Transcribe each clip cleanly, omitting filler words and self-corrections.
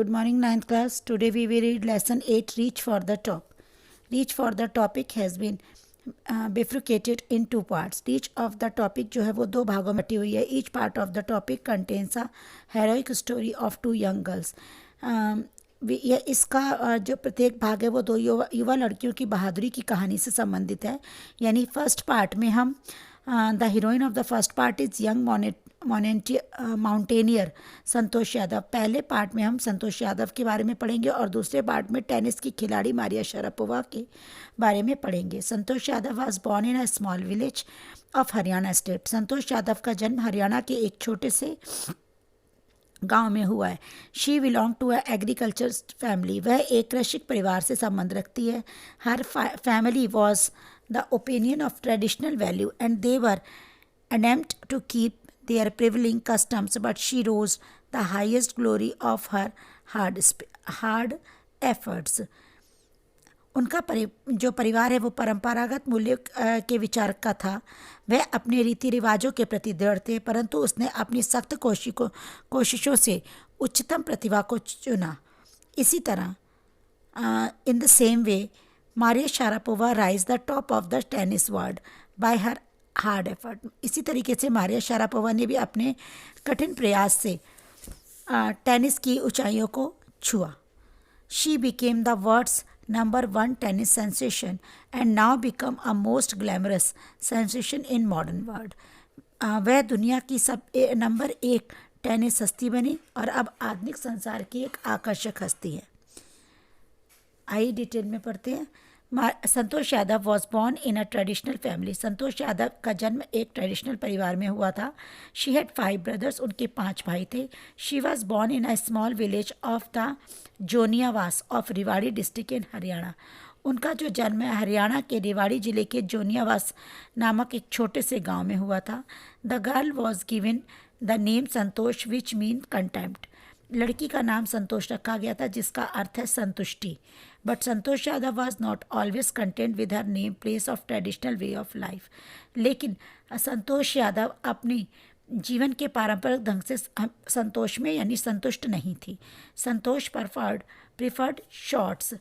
Good morning, ninth class. Today we will read lesson 8, Reach for the Top. Reach for the topic has been bifurcated in two parts. Each of the topic जो है वो दो भागों में बटी हुई है. Each part of the topic contains a heroic story of two young girls. यह इसका जो प्रत्येक भाग है वो दो युवा लड़कियों की बहादुरी की कहानी से संबंधित है. यानी फर्स्ट पार्ट में हम the heroine of the first part is young mountaineer Santosh Yadav. पहले पार्ट में हम संतोष यादव के बारे में पढ़ेंगे और दूसरे पार्ट में टेनिस की खिलाड़ी मारिया शरापोवा के बारे में पढ़ेंगे. Santosh Yadav was born in a small village of Haryana state. Santosh Yadav का जन्म हरियाणा के एक छोटे से गांव में हुआ है. She belong to a agriculture family. वह एक कृषक परिवार से संबंध रखती है. Her family was the opinion of traditional value and they were attempt to keep their prevailing customs, but she rose the highest glory of her hard efforts. उनका जो परिवार है वो परंपरागत मूल्य के विचार का था. वह अपने रीति रिवाजों के प्रति दृढ़ थे, परंतु उसने अपनी सख्त कोशिशों से उच्चतम प्रतिभा को चुना. इसी तरह in the same way Maria Sharapova rise the top of the tennis world by her hard effort. इसी तरीके से मारिया शारापोवा ने भी अपने कठिन प्रयास से टेनिस की ऊंचाइयों को छुआ. She became the world's number 1 tennis sensation and now become a most glamorous sensation in modern world. वह दुनिया की नंबर 1 टेनिस हस्ती बनी और अब आधुनिक संसार की एक आकर्षक हस्ती है. आइए डिटेल में पढ़ते हैं. Santosh Yadav was born in a traditional family. Santosh Yadav का जन्म एक ट्रेडिशनल परिवार में हुआ था. She had 5 brothers. उनके 5 भाई थे. She was born in a small village of the Joniawas of Rewari district in Haryana. उनका जो जन्म है हरियाणा के रेवाड़ी जिले के जोनियावास नामक एक छोटे से गांव में हुआ था. The girl was given the name Santosh which mean contempt. लड़की का नाम संतोष रखा गया था जिसका अर्थ है संतुष्टि. But Santosh Yadav was not always content with her name place of traditional way of life. लेकिन संतोष यादव अपनी जीवन के पारंपरिक ढंग से संतोष में यानी संतुष्ट नहीं थी. Santosh preferred shorts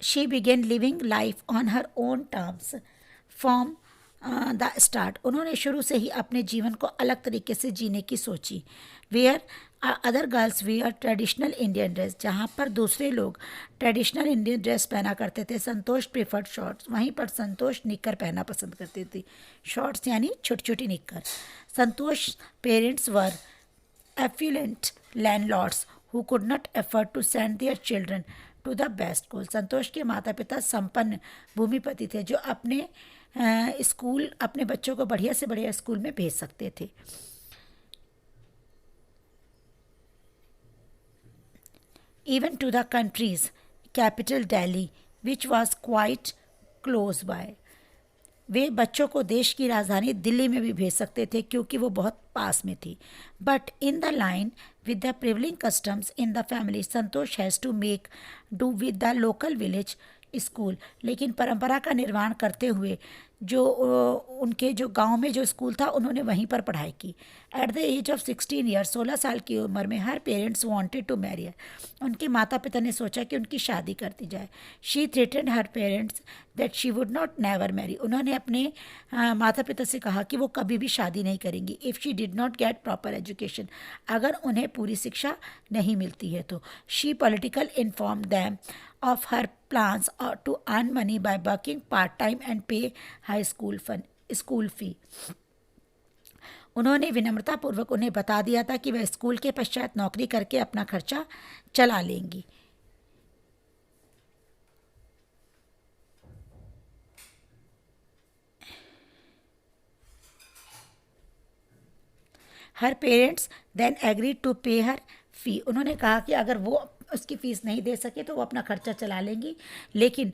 she began living life on her own terms from the start. उन्होंने शुरू से ही अपने जीवन को अलग तरीके से जीने की सोची. Where other girls wear traditional Indian dress. जहाँ पर दूसरे लोग ट्रेडिशनल इंडियन ड्रेस पहना करते थे, संतोष प्रिफर्ड शॉर्ट्स. वहीं पर संतोष निक्कर पहनना पसंद करती थी. शॉर्ट्स यानी छोटी छोटी निक्कर. Santosh parents were affluent landlords who could not afford to send their children to the best school. संतोष के माता पिता संपन्न भूमिपति थे जो अपने अपने बच्चों को बढ़िया से बढ़िया स्कूल में भेज सकते थे. Even to the country's capital Delhi which was quite close by. वे बच्चों को देश की राजधानी दिल्ली में भी भेज सकते थे क्योंकि वो बहुत पास में थी. But in the line with the prevailing customs in the family Santosh has to make do with the local village school. लेकिन परंपरा का निर्वहन करते हुए जो उनके जो गांव में जो स्कूल था उन्होंने वहीं पर पढ़ाई की. At the age of 16 years 16 साल की उम्र में her parents wanted to marry. उनके माता पिता ने सोचा कि उनकी शादी कर दी जाए. She threatened her parents that she would not never marry. उन्होंने अपने माता पिता से कहा कि वो कभी भी शादी नहीं करेंगी if she did not get proper education. अगर उन्हें पूरी शिक्षा नहीं मिलती है तो. She political inform them of her plans to earn money by working part-time and pay high school fee. उन्होंने विनम्रतापूर्वक उन्हें बता दिया था कि वह स्कूल के पश्चात नौकरी करके अपना खर्चा चला लेंगी. हर पेरेंट्स देन एग्रीड टू पे हर फी. उन्होंने कहा कि अगर वो उसकी फ़ीस नहीं दे सके तो वो अपना खर्चा चला लेंगी. लेकिन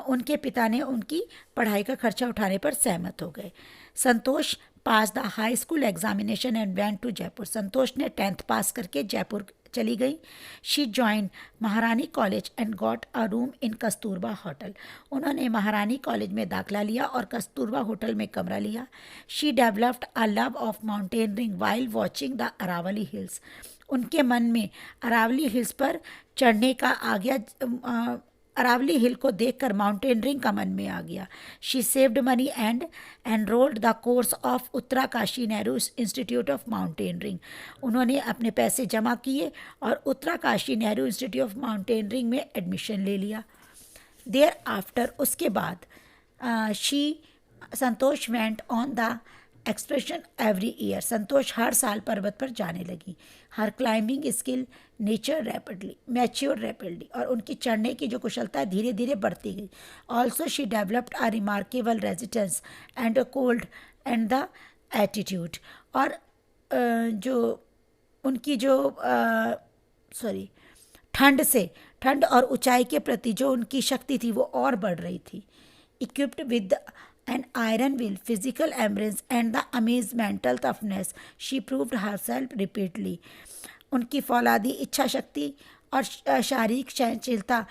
उनके पिता ने उनकी पढ़ाई का खर्चा उठाने पर सहमत हो गए. Santosh pass the high school examination and went to Jaipur. Santosh ने 10th पास करके जयपुर चली गई। She join Maharani College and got a room in Kasturba Hotel. उन्होंने महारानी कॉलेज में दाखिला लिया और कस्तूरबा होटल में कमरा लिया। She developed a love of mountaineering while watching the Aravalli hills. उनके मन में अरावली हिल्स पर चढ़ने का आ गया, अरावली हिल को देखकर माउंटेनियरिंग का मन में आ गया। She saved money and enrolled the course of Uttarkashi Nehru Institute of Mountaineering. उन्होंने अपने पैसे जमा किए और Uttarkashi Nehru Institute of Mountaineering में एडमिशन ले लिया। देयर आफ्टर, उसके बाद she Santosh went on the expression every year. Santosh हर साल पर्वत पर जाने लगी। Her climbing skill mature rapidly, और उनकी चढ़ने की जो कुशलता धीरे धीरे बढ़ती गई। Also she developed a remarkable resistance and a cold and the attitude. और जो उनकी जो ठंड और ऊंचाई के प्रति जो उनकी शक्ति थी वो और बढ़ रही थी। Equipped with an iron will, physical endurance and the amazing mental toughness, she proved herself repeatedly. उनकी फौलादी इच्छा शक्ति और शारीरिक सहनशीलता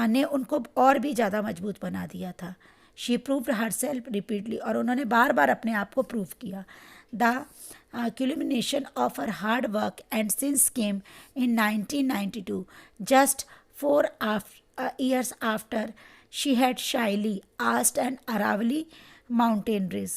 ने उनको और भी ज़्यादा मजबूत बना दिया था। शी प्रूव्ड herself repeatedly, और उन्होंने बार बार अपने आप को प्रूव किया। The culmination of her hard work and since came in 1992, just 4 years after she had shyly asked an Aravalli mountain race.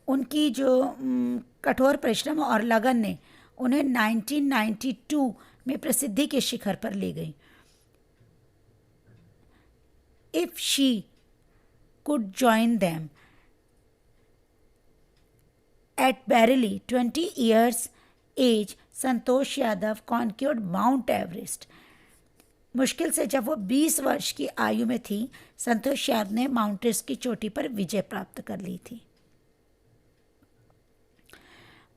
उनकी जो कठोर परिश्रम और लगन ने उन्हें 1992 में प्रसिद्धि के शिखर पर ले गई। If she could join them at barely 20 years age, Santosh Yadav conquered Mount Everest. मुश्किल से जब वो 20 वर्ष की आयु में थी, संतोष यादव ने माउंट एवरेस्ट की चोटी पर विजय प्राप्त कर ली थी।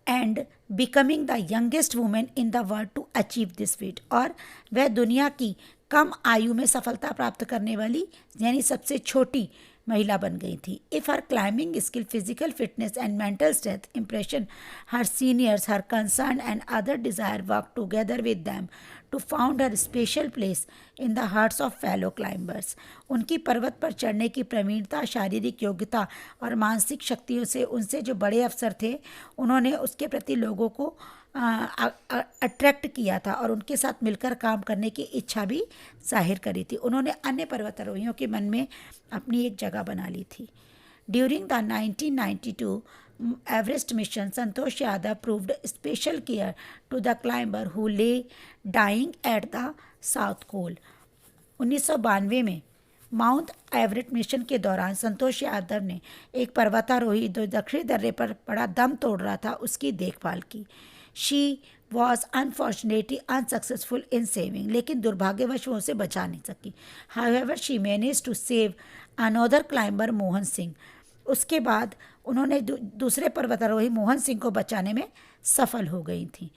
And becoming the youngest women in the world to achieve this feat, और वह दुनिया की कम आयु में सफलता प्राप्त करने वाली यानी सबसे छोटी महिला बन गई थी। If her climbing skill, physical fitness and mental strength impression her seniors, her concern and other desire work together with them to found her special place in the hearts of fellow climbers. उनकी पर्वत पर चढ़ने की प्रवीणता, शारीरिक योग्यता और मानसिक शक्तियों से उनसे जो बड़े अफसर थे, उन्होंने उसके प्रति लोगों को अट्रैक्ट किया था और उनके साथ मिलकर काम करने की इच्छा भी जाहिर करी थी। उन्होंने अन्य पर्वतारोहियों के मन में अपनी एक जगह बना ली थी। During the 1992 Everest mission, Santosh Yadav proved special care to the climber who lay dying at the South Pole. 1992 में माउंट एवरेस्ट मिशन के दौरान संतोष यादव ने एक पर्वतारोही जो दक्षिणी दर्रे पर पड़ा दम तोड़ रहा था उसकी देखभाल की। She was unfortunately unsuccessful in saving, लेकिन दुर्भाग्यवश वो उसे बचा नहीं सकी। However she manage to save another climber Mohan Singh. उसके बाद उन्होंने दूसरे पर्वतारोही मोहन सिंह को बचाने में सफल हो गई थी।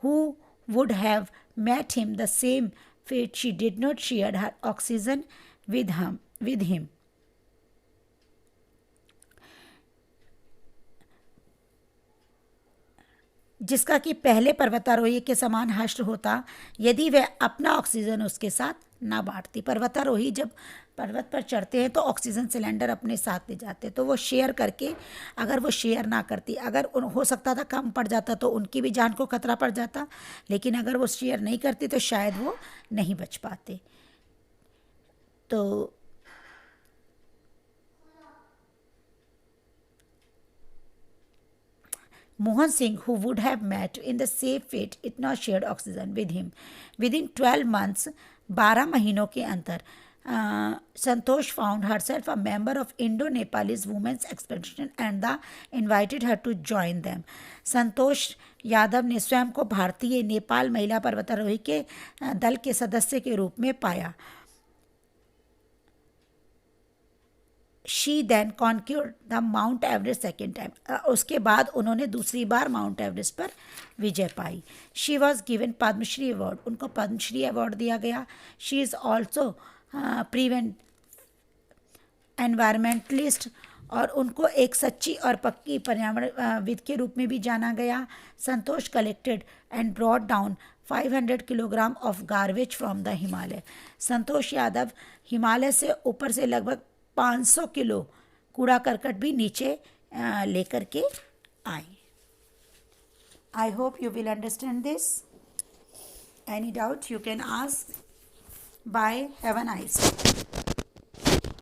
Who would have met him the same fate, she did not share her oxygen with him. जिसका कि पहले पर्वतारोही के समान हश्र होता यदि वह अपना ऑक्सीजन उसके साथ ना बांटती। पर्वतारोही जब पर्वत पर चढ़ते हैं तो ऑक्सीजन सिलेंडर अपने साथ ले जाते, तो वो शेयर करके, अगर वो शेयर ना करती, अगर हो सकता था कम पड़ जाता तो उनकी भी जान को खतरा पड़ जाता, लेकिन अगर वो शेयर नहीं करती तो शायद वो नहीं बच पाते। तो Mohan Singh, who would have met in the same fate, did not share oxygen with him. Within 12 months, 12 महीनों के अंतर, Santosh found herself a member of Indo-Nepalese Women's Expedition and the invited her to join them. Santosh Yadav ने स्वयं को भारतीय नेपाल महिला पर्वतारोही के दल के सदस्य के रूप में पाया। She then conquered the Mount Everest second time, उसके बाद उन्होंने दूसरी बार माउंट एवरेस्ट पर विजय पाई. She was given Padma Shri award, उनको पद्मश्री अवार्ड दिया गया. She is also prevent environmentalist, और उनको एक सच्ची और पक्की पर्यावरणविद के रूप में भी जाना गया. Santosh collected and brought down 500 kilogram of garbage from the Himalaya. संतोष यादव हिमालय से ऊपर से लगभग 500 किलो कूड़ा करकट भी नीचे लेकर के आए. I hope you will understand this. Any doubt you can ask. Bye. Have a nice day.